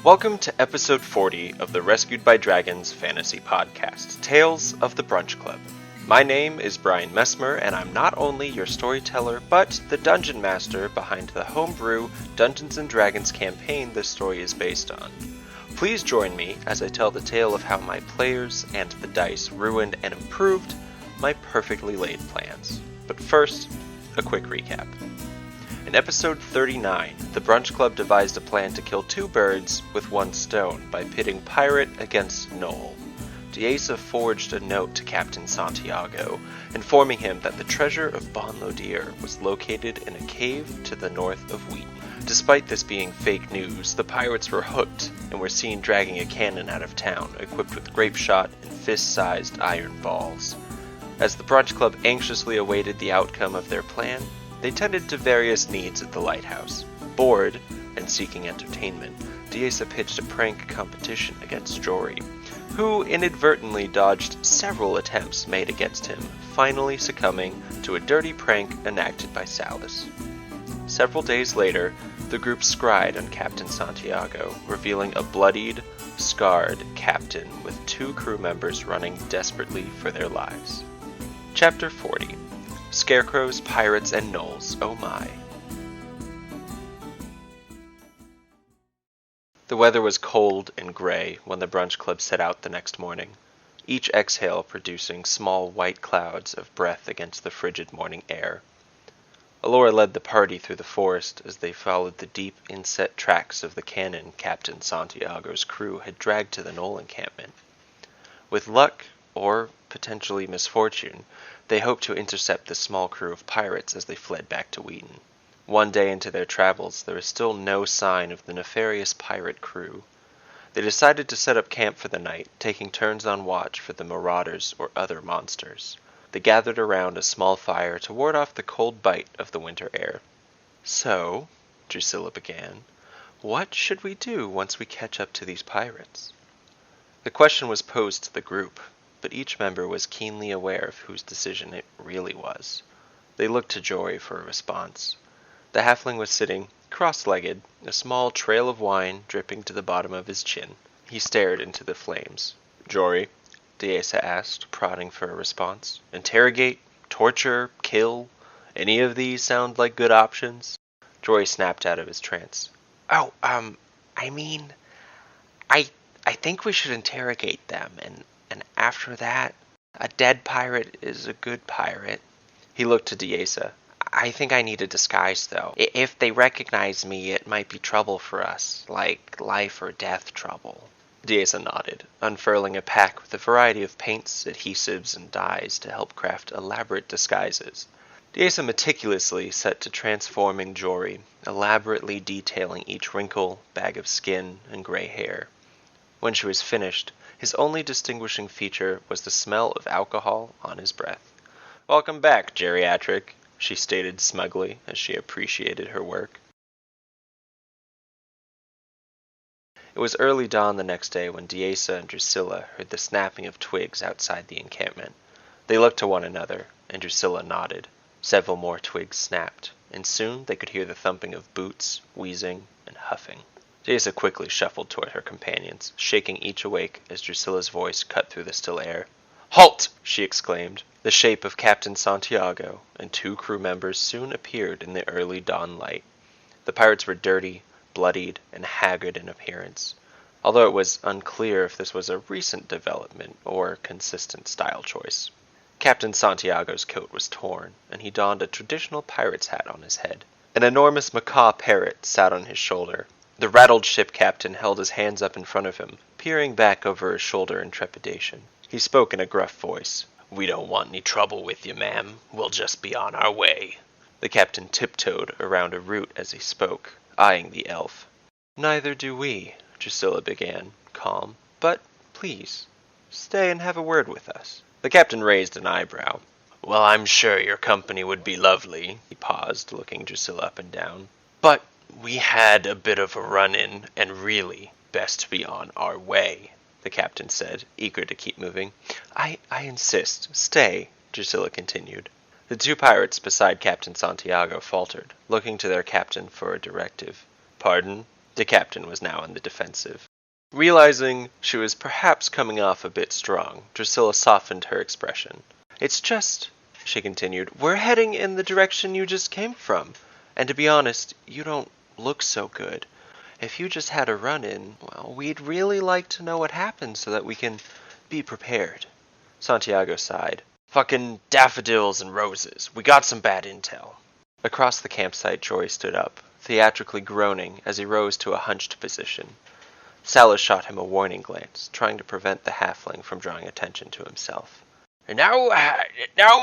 Welcome to episode 40 of the Rescued by Dragons fantasy podcast, Tales of the Brunch Club. My name is Brian Messmer, and I'm not only your storyteller, but the dungeon master behind the homebrew Dungeons & Dragons campaign this story is based on. Please join me as I tell the tale of how my players and the dice ruined and improved my perfectly laid plans. But first, a quick recap. In episode 39, the Brunch Club devised a plan to kill two birds with one stone by pitting pirate against Gnoll. Diesa forged a note to Captain Santiago, informing him that the treasure of Bon Lodier was located in a cave to the north of Wheaton. Despite this being fake news, the pirates were hooked and were seen dragging a cannon out of town, equipped with grape shot and fist-sized iron balls. As the Brunch Club anxiously awaited the outcome of their plan, they tended to various needs at the lighthouse. Bored and seeking entertainment, Diesa pitched a prank competition against Jory, who inadvertently dodged several attempts made against him, finally succumbing to a dirty prank enacted by Salas. Several days later, the group scried on Captain Santiago, revealing a bloodied, scarred captain with two crew members running desperately for their lives. Chapter 40. Scarecrows, Pirates, and Gnolls, oh my. The weather was cold and gray when the Brunch Club set out the next morning, each exhale producing small white clouds of breath against the frigid morning air. Alora led the party through the forest as they followed the deep inset tracks of the cannon Captain Santiago's crew had dragged to the Gnoll encampment. With luck, or potentially misfortune, they hoped to intercept the small crew of pirates as they fled back to Wheaton. One day into their travels, there was still no sign of the nefarious pirate crew. They decided to set up camp for the night, taking turns on watch for the marauders or other monsters. They gathered around a small fire to ward off the cold bite of the winter air. "So," Drusilla began, "what should we do once we catch up to these pirates?" The question was posed to the group, but each member was keenly aware of whose decision it really was. They looked to Jory for a response. The halfling was sitting, cross-legged, a small trail of wine dripping to the bottom of his chin. He stared into the flames. "Jory," Diesa asked, prodding for a response. "Interrogate? Torture? Kill? Any of these sound like good options?" Jory snapped out of his trance. "Oh, I mean, I think we should interrogate them, and after that, a dead pirate is a good pirate." He looked to Diesa. "I think I need a disguise, though. If they recognize me, it might be trouble for us, like life or death trouble." Diesa nodded, unfurling a pack with a variety of paints, adhesives, and dyes to help craft elaborate disguises. Diesa meticulously set to transforming Jory, elaborately detailing each wrinkle, bag of skin, and gray hair. When she was finished, his only distinguishing feature was the smell of alcohol on his breath. "Welcome back, geriatric," she stated smugly as she appreciated her work. It was early dawn the next day when Diesa and Drusilla heard the snapping of twigs outside the encampment. They looked to one another, and Drusilla nodded. Several more twigs snapped, and soon they could hear the thumping of boots, wheezing, and huffing. Diesa quickly shuffled toward her companions, shaking each awake as Drusilla's voice cut through the still air. "Halt!" she exclaimed. The shape of Captain Santiago and two crew members soon appeared in the early dawn light. The pirates were dirty, bloodied, and haggard in appearance, although it was unclear if this was a recent development or a consistent style choice. Captain Santiago's coat was torn, and he donned a traditional pirate's hat on his head. An enormous macaw parrot sat on his shoulder. The rattled ship captain held his hands up in front of him, peering back over his shoulder in trepidation. He spoke in a gruff voice. "We don't want any trouble with you, ma'am. We'll just be on our way." The captain tiptoed around a root as he spoke, eyeing the elf. "Neither do we," Drusilla began, calm. "But, please, stay and have a word with us." The captain raised an eyebrow. "Well, I'm sure your company would be lovely." He paused, looking Drusilla up and down. "But we had a bit of a run-in, and really best be on our way," the captain said, eager to keep moving. I insist. Stay," Drusilla continued. The two pirates beside Captain Santiago faltered, looking to their captain for a directive. Pardon? The captain was now on the defensive. Realizing she was perhaps coming off a bit strong, Drusilla softened her expression. It's just, she continued, we're heading in the direction you just came from. And to be honest, you don't look so good. If you just had a run-in, well, we'd really like to know what happened so that we can be prepared. Santiago sighed. Fucking daffodils and roses. We got some bad intel. Across the campsite, Jory stood up, theatrically groaning as he rose to a hunched position. Salas shot him a warning glance, trying to prevent the halfling from drawing attention to himself. No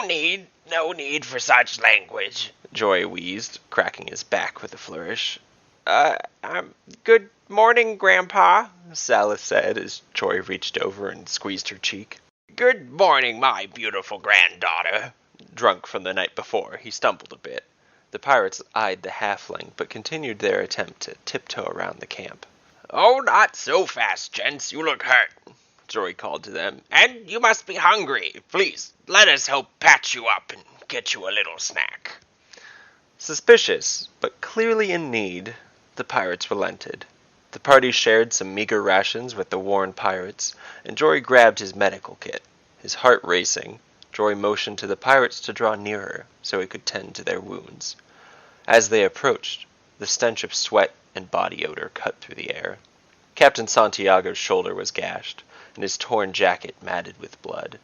need for such language, Jory wheezed, cracking his back with a flourish. Good morning, Grandpa, Salas said as Jory reached over and squeezed her cheek. Good morning, my beautiful granddaughter. Drunk from the night before, he stumbled a bit. The pirates eyed the halfling, but continued their attempt to tiptoe around the camp. Oh, not so fast, gents. You look hurt, Jory called to them. And you must be hungry. Please, let us help patch you up and get you a little snack. Suspicious, but clearly in need, the pirates relented. The party shared some meager rations with the worn pirates, and Jory grabbed his medical kit. His heart racing, Jory motioned to the pirates to draw nearer so he could tend to their wounds. As they approached, the stench of sweat and body odor cut through the air. Captain Santiago's shoulder was gashed, and his torn jacket matted with blood.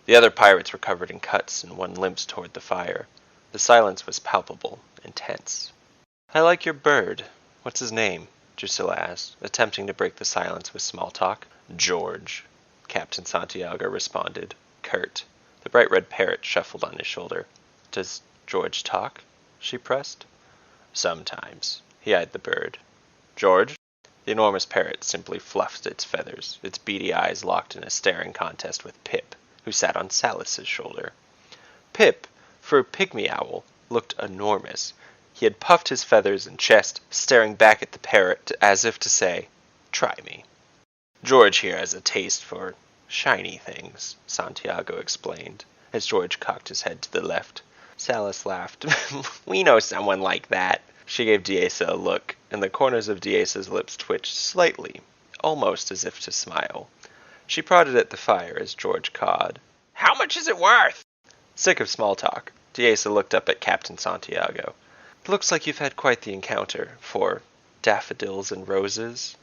The other pirates were covered in cuts, and one limped toward the fire. The silence was palpable and tense. I like your bird. What's his name? Drusilla asked, attempting to break the silence with small talk. George, Captain Santiago responded, curt. The bright red parrot shuffled on his shoulder. Does George talk? She pressed. Sometimes. He eyed the bird. George? The enormous parrot simply fluffed its feathers, its beady eyes locked in a staring contest with Pip, who sat on Salas's shoulder. Pip, for a pygmy owl, looked enormous. He had puffed his feathers and chest, staring back at the parrot as if to say, try me. George here has a taste for shiny things, Santiago explained, as George cocked his head to the left. Salas laughed. We know someone like that. She gave Diesa a look, and the corners of Diesa's lips twitched slightly, almost as if to smile. She prodded at the fire as George cawed. How much is it worth? Sick of small talk, Diesa looked up at Captain Santiago. Looks like you've had quite the encounter, for daffodils and roses.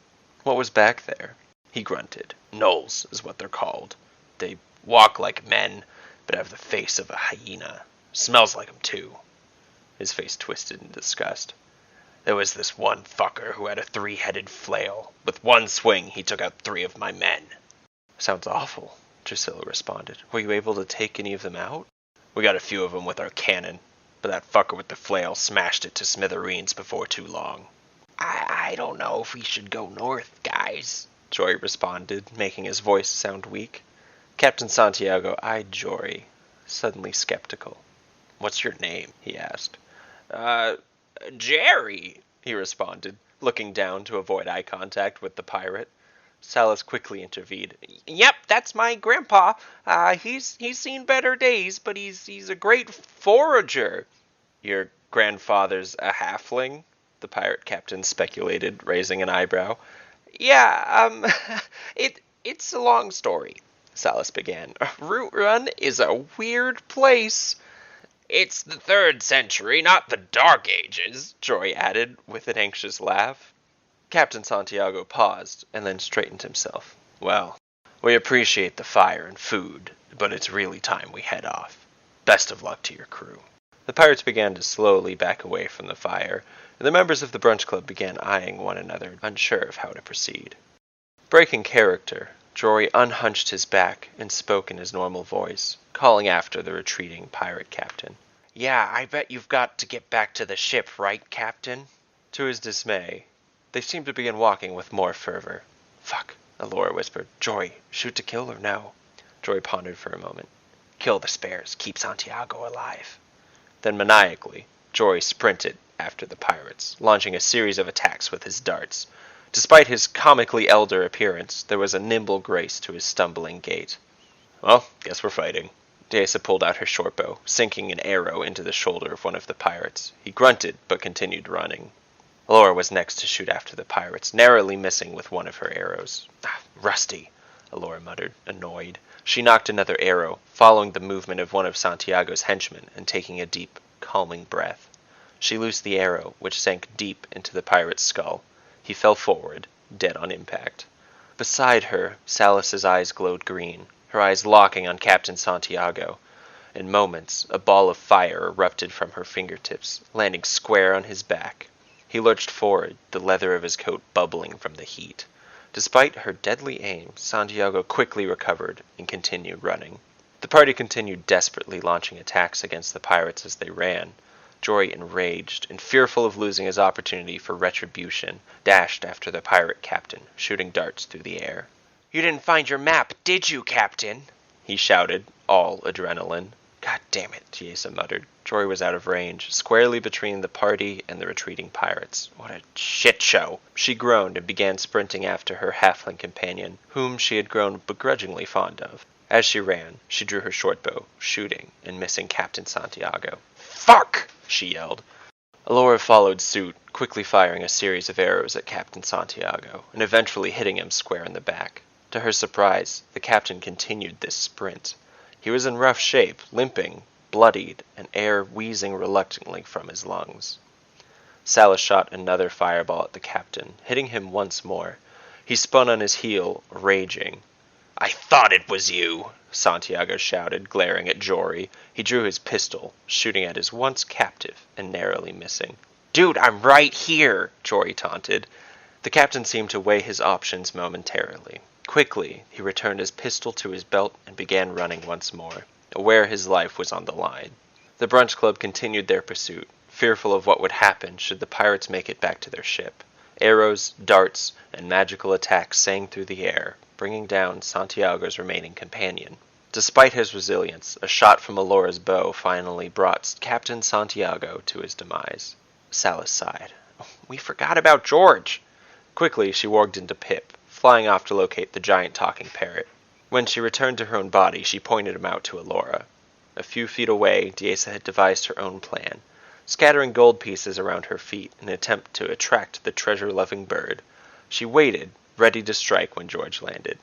What was back there? He grunted. Gnolls is what they're called. They walk like men, but have the face of a hyena. Smells like 'em too. His face twisted in disgust. There was this one fucker who had a 3-headed flail. With one swing, he took out 3 of my men. Sounds awful, Drusilla responded. Were you able to take any of them out? We got a few of them with our cannon, but that fucker with the flail smashed it to smithereens before too long. I don't know if we should go north, guys, Jory responded, making his voice sound weak. Captain Santiago eyed Jory, suddenly skeptical. What's your name? He asked. Jerry, he responded, looking down to avoid eye contact with the pirate. Salas quickly intervened. Yep, that's my grandpa. He's seen better days, but he's a great forager. Your grandfather's a halfling? The pirate captain speculated, raising an eyebrow. Yeah, it's a long story, Salas began. Root Run is a weird place. It's the 3rd century, not the Dark Ages, Jory added with an anxious laugh. Captain Santiago paused and then straightened himself. Well, we appreciate the fire and food, but it's really time we head off. Best of luck to your crew. The pirates began to slowly back away from the fire, and the members of the Brunch Club began eyeing one another, unsure of how to proceed. Breaking character, Jory unhunched his back and spoke in his normal voice, calling after the retreating pirate captain. Yeah, I bet you've got to get back to the ship, right, Captain? To his dismay, they seemed to begin walking with more fervor. Fuck, Alora whispered. Jory, shoot to kill or no? Jory pondered for a moment. Kill the spares, keep Santiago alive. Then maniacally, Jory sprinted after the pirates, launching a series of attacks with his darts. Despite his comically elder appearance, there was a nimble grace to his stumbling gait. Well, guess we're fighting, Dehesa pulled out her shortbow, sinking an arrow into the shoulder of one of the pirates. He grunted, but continued running. Alora was next to shoot after the pirates, narrowly missing with one of her arrows. Rusty, Alora muttered, annoyed. She knocked another arrow, following the movement of one of Santiago's henchmen and taking a deep, calming breath. She loosed the arrow, which sank deep into the pirate's skull. He fell forward, dead on impact. Beside her, Salas's eyes glowed green, her eyes locking on Captain Santiago. In moments, a ball of fire erupted from her fingertips, landing square on his back. He lurched forward, the leather of his coat bubbling from the heat. Despite her deadly aim, Santiago quickly recovered and continued running. The party continued desperately launching attacks against the pirates as they ran. Jory, enraged and fearful of losing his opportunity for retribution, dashed after the pirate captain, shooting darts through the air. "You didn't find your map, did you, Captain?" he shouted, all adrenaline. God damn it, Dehesa muttered. Jory was out of range, squarely between the party and the retreating pirates. What a shit show! She groaned and began sprinting after her halfling companion, whom she had grown begrudgingly fond of. As she ran, she drew her shortbow, shooting and missing Captain Santiago. "Fuck!" she yelled. Alora followed suit, quickly firing a series of arrows at Captain Santiago, and eventually hitting him square in the back. To her surprise, the captain continued this sprint. He was in rough shape, limping, bloodied, and air wheezing reluctantly from his lungs. Salas shot another fireball at the captain, hitting him once more. He spun on his heel, raging. "I thought it was you!" Santiago shouted, glaring at Jory. He drew his pistol, shooting at his once captive and narrowly missing. "Dude, I'm right here!" Jory taunted. The captain seemed to weigh his options momentarily. Quickly, he returned his pistol to his belt and began running once more, aware his life was on the line. The Brunch Club continued their pursuit, fearful of what would happen should the pirates make it back to their ship. Arrows, darts, and magical attacks sang through the air, bringing down Santiago's remaining companion. Despite his resilience, a shot from Alora's bow finally brought Captain Santiago to his demise. Salas sighed. "We forgot about George." Quickly, she warged into Pip, flying off to locate the giant talking parrot. When she returned to her own body, she pointed him out to Alora. A few feet away, Dehesa had devised her own plan, scattering gold pieces around her feet in an attempt to attract the treasure-loving bird. She waited, ready to strike when George landed.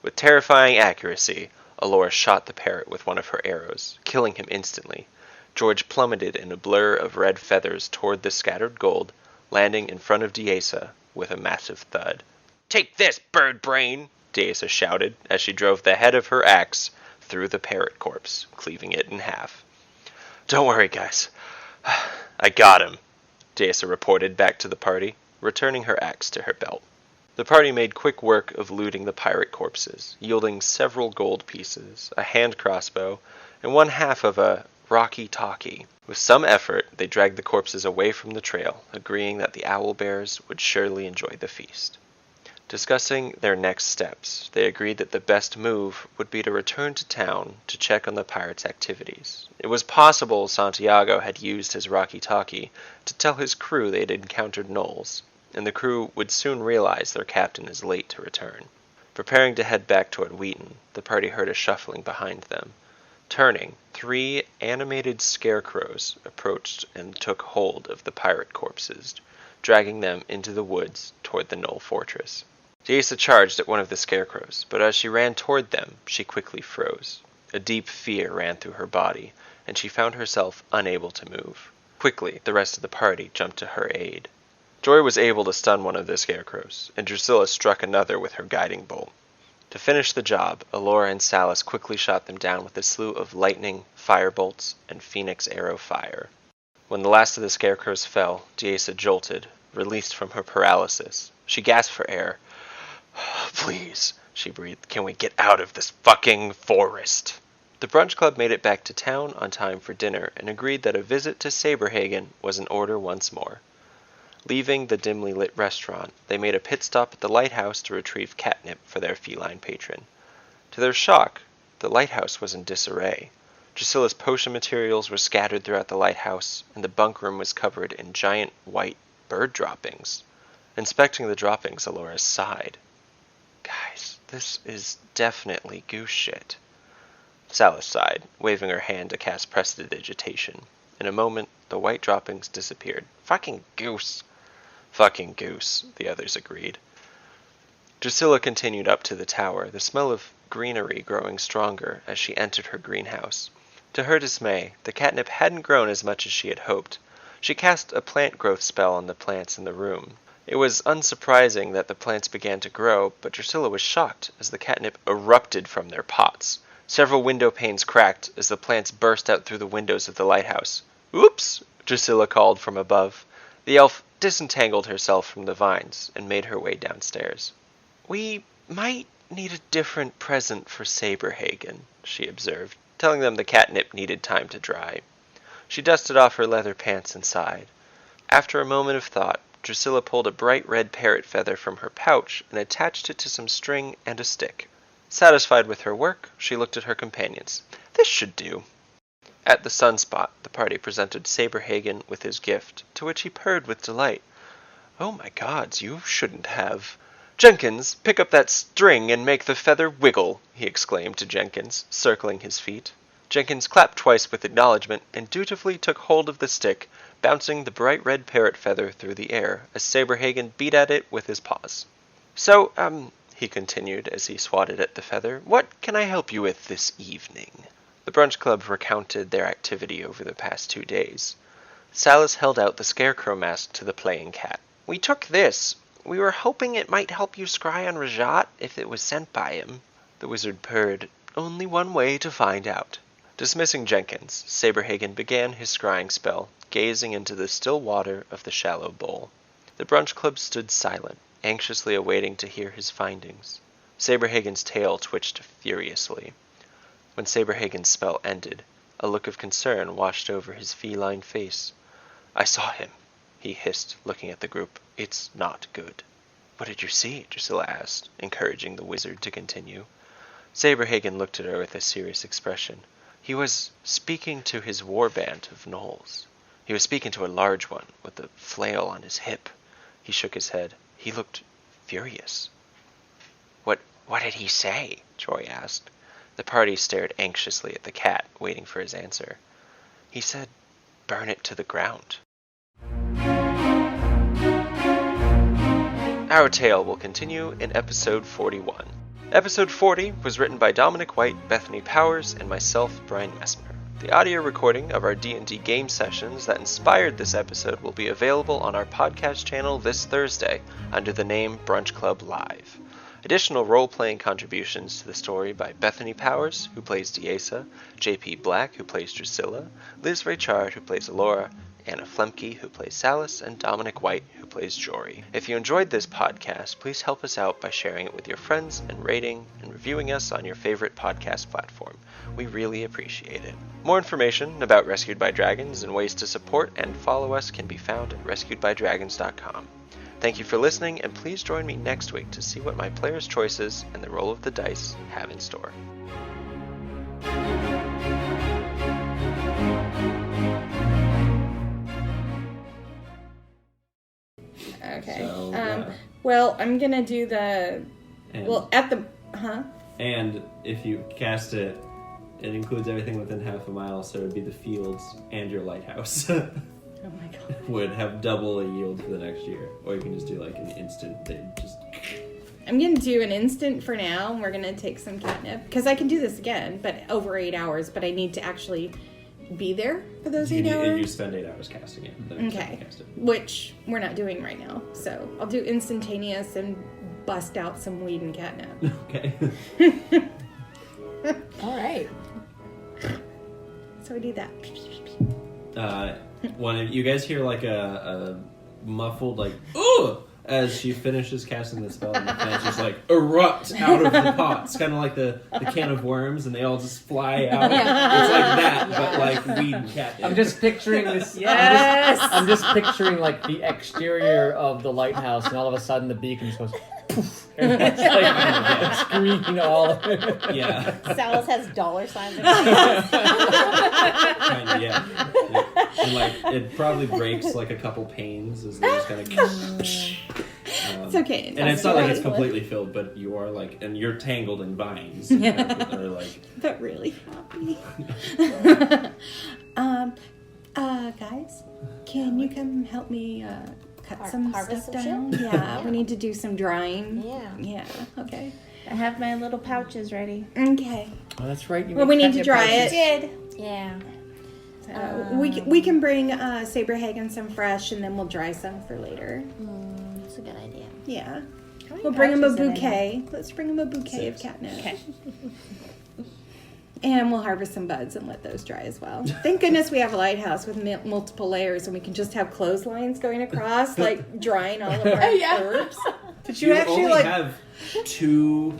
With terrifying accuracy, Alora shot the parrot with one of her arrows, killing him instantly. George plummeted in a blur of red feathers toward the scattered gold, landing in front of Dehesa with a massive thud. "Take this, bird brain!" Dehesa shouted as she drove the head of her axe through the parrot corpse, cleaving it in half. "Don't worry, guys. I got him," Dehesa reported back to the party, returning her axe to her belt. The party made quick work of looting the pirate corpses, yielding several gold pieces, a hand crossbow, and one half of a walkie-talkie. With some effort, they dragged the corpses away from the trail, agreeing that the owlbears would surely enjoy the feast. Discussing their next steps, they agreed that the best move would be to return to town to check on the pirates' activities. It was possible Santiago had used his walkie-talkie to tell his crew they had encountered Gnolls, and the crew would soon realize their captain is late to return. Preparing to head back toward Wheaton, the party heard a shuffling behind them. Turning, 3 animated scarecrows approached and took hold of the pirate corpses, dragging them into the woods toward the Gnoll fortress. Dehesa charged at one of the scarecrows, but as she ran toward them, she quickly froze. A deep fear ran through her body, and she found herself unable to move. Quickly, the rest of the party jumped to her aid. Jory was able to stun one of the scarecrows, and Drusilla struck another with her guiding bolt. To finish the job, Alora and Salas quickly shot them down with a slew of lightning, firebolts, and phoenix arrow fire. When the last of the scarecrows fell, Dehesa jolted, released from her paralysis. She gasped for air. "Please," she breathed, "can we get out of this fucking forest?" The Brunch Club made it back to town on time for dinner and agreed that a visit to Saberhagen was in order once more. Leaving the dimly lit restaurant, they made a pit stop at the lighthouse to retrieve catnip for their feline patron. To their shock, the lighthouse was in disarray. Drusilla's potion materials were scattered throughout the lighthouse, and the bunk room was covered in giant white bird droppings. Inspecting the droppings, Alora sighed. "Guys, this is definitely goose shit." Salis sighed, waving her hand to cast prestidigitation. In a moment, the white droppings disappeared. Fucking goose. Fucking goose, the others agreed. Drusilla continued up to the tower, the smell of greenery growing stronger as she entered her greenhouse. To her dismay, the catnip hadn't grown as much as she had hoped. She cast a plant growth spell on the plants in the room. It was unsurprising that the plants began to grow, but Drusilla was shocked as the catnip erupted from their pots. Several window panes cracked as the plants burst out through the windows of the lighthouse. "Oops!" Drusilla called from above. The elf disentangled herself from the vines and made her way downstairs. "We might need a different present for Saberhagen," she observed, telling them the catnip needed time to dry. She dusted off her leather pants and sighed. After a moment of thought, Drusilla pulled a bright red parrot feather from her pouch and attached it to some string and a stick. Satisfied with her work, she looked at her companions. "This should do." At the sunspot, the party presented Saberhagen with his gift, to which he purred with delight. "Oh my gods, you shouldn't have." "Jenkins, pick up that string and make the feather wiggle," he exclaimed to Jenkins, circling his feet. Jenkins clapped twice with acknowledgment and dutifully took hold of the stick, bouncing the bright red parrot feather through the air as Saberhagen beat at it with his paws. "So, he continued as he swatted at the feather, "what can I help you with this evening?" The Brunch Club recounted their activity over the past 2 days. Salis held out the Scarecrow mask to the playing cat. "We took this. We were hoping it might help you scry on Rajat if it was sent by him." The wizard purred. "Only one way to find out." Dismissing Jenkins, Saberhagen began his scrying spell, gazing into the still water of the shallow bowl. The Brunch Club stood silent, anxiously awaiting to hear his findings. Saberhagen's tail twitched furiously. When Saberhagen's spell ended, a look of concern washed over his feline face. "I saw him," he hissed, looking at the group. "It's not good." "What did you see?" Drusilla asked, encouraging the wizard to continue. Saberhagen looked at her with a serious expression. "He was speaking to his warband of Gnolls. He was speaking to a large one, with a flail on his hip." He shook his head. "He looked furious." What did he say?" Troy asked. The party stared anxiously at the cat, waiting for his answer. "He said, 'Burn it to the ground.'" Our tale will continue in episode 41. Episode 40 was written by Dominic White, Bethany Powers, and myself, Brian Messmer. The audio recording of our D&D game sessions that inspired this episode will be available on our podcast channel this Thursday under the name Brunch Club Live. Additional role-playing contributions to the story by Bethany Powers, who plays Diesa, J.P. Black, who plays Drusilla, Liz Raychard, who plays Alora, Anna Flemke, who plays Salis, and Dominic White, who plays Jory. If you enjoyed this podcast, please help us out by sharing it with your friends and rating and reviewing us on your favorite podcast platform. We really appreciate it. More information about Rescued by Dragons and ways to support and follow us can be found at rescuedbydragons.com. Thank you for listening, and please join me next week to see what my players' choices and the roll of the dice have in store. Okay. So, well, I'm gonna do the. and, Well, at the. Huh? and if you cast it, it includes everything within half a mile, so it would be the fields and your lighthouse. Oh my god. Would have double a yield for the next year. Or you can just do like an instant thing. Just I'm gonna do an instant for now, and we're gonna take some catnip. Because I can do this again, but over 8 hours, but I need to actually be there for those 8 hours. You spend 8 hours casting it. Then Okay. Cast it. Which we're not doing right now. So I'll do instantaneous and bust out some Wheaton catnip. Okay. All right. So I do that. One of you guys hear like a muffled like "ooh" as she finishes casting the spell, and the plants just like erupt out of the pots, kind of like the can of worms, and they all just fly out. It's like that, but like weed cat. I'm just picturing this. Yes! I'm just picturing like the exterior of the lighthouse, and all of a sudden the beacon just goes poof, and it's like screaming all. Yeah. Salis has dollar signs. Kinda, yeah. And like it probably breaks like a couple panes as they just kind of. It's okay. And it's not like it's completely filled, but you are like, and you're tangled in vines. That are like, But really happy. Guys, can you come help me cut some harvest stuff some down? shit? Yeah, we need to do some drying. Yeah. Yeah. Okay. I have my little pouches ready. Okay. Oh, that's right. You Well, we need to dry it. Did. Yeah. We can bring Saberhagen some fresh, and then we'll dry some for later. That's a good idea. Yeah. How many We'll bring him a pouches did I have? bouquet. Let's bring him a bouquet of catnip. Okay. And we'll harvest some buds and let those dry as well. Thank goodness we have a lighthouse with multiple layers, and we can just have clotheslines going across, like drying all of our herbs. Did you only have 2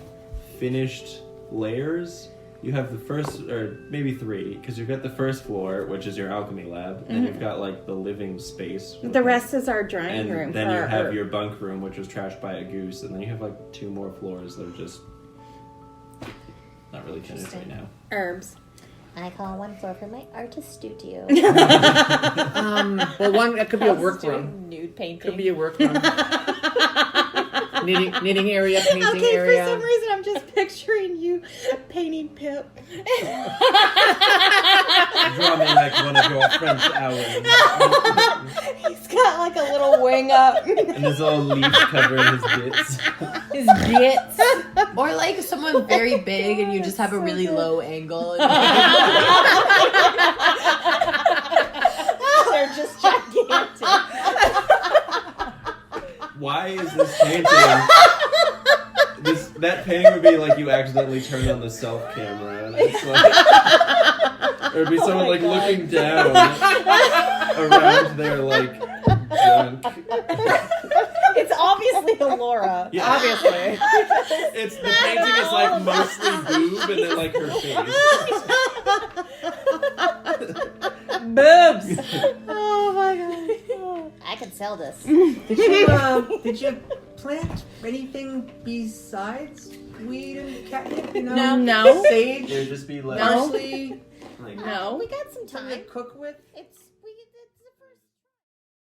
finished layers. You have the first, or maybe 3, because you've got the first floor, which is your alchemy lab, and you've got like the living space. The rest is our drying room. And then for you our have herb. your bunk room, which was trashed by a goose, and then you have like 2 more floors that are just not really finished right now. herbs. I call one floor for my artist studio. Well, one that could be a workroom. Nude painting. Could be a workroom. knitting area, painting Okay, area. for some reason I'm just picturing you painting Pip. Draw me like one of your French owls. He's got like a little wing up. And there's a little leaf covering his bits. His gits. Or like someone very big and you just have a really low angle. They're just gigantic. Why is this painting? That painting would be like you accidentally turned on the self camera, and it's like, or it'd be someone like looking down around their like junk. It's obviously Laura. Yeah. Obviously. It's the painting is like mostly boob and then like her face. Boobs. Oh my god. I could sell this. Did you plant anything besides weed and catnip? You know? No. Sage, It'd just be like No. parsley, like No. We got some something to time. cook with? It's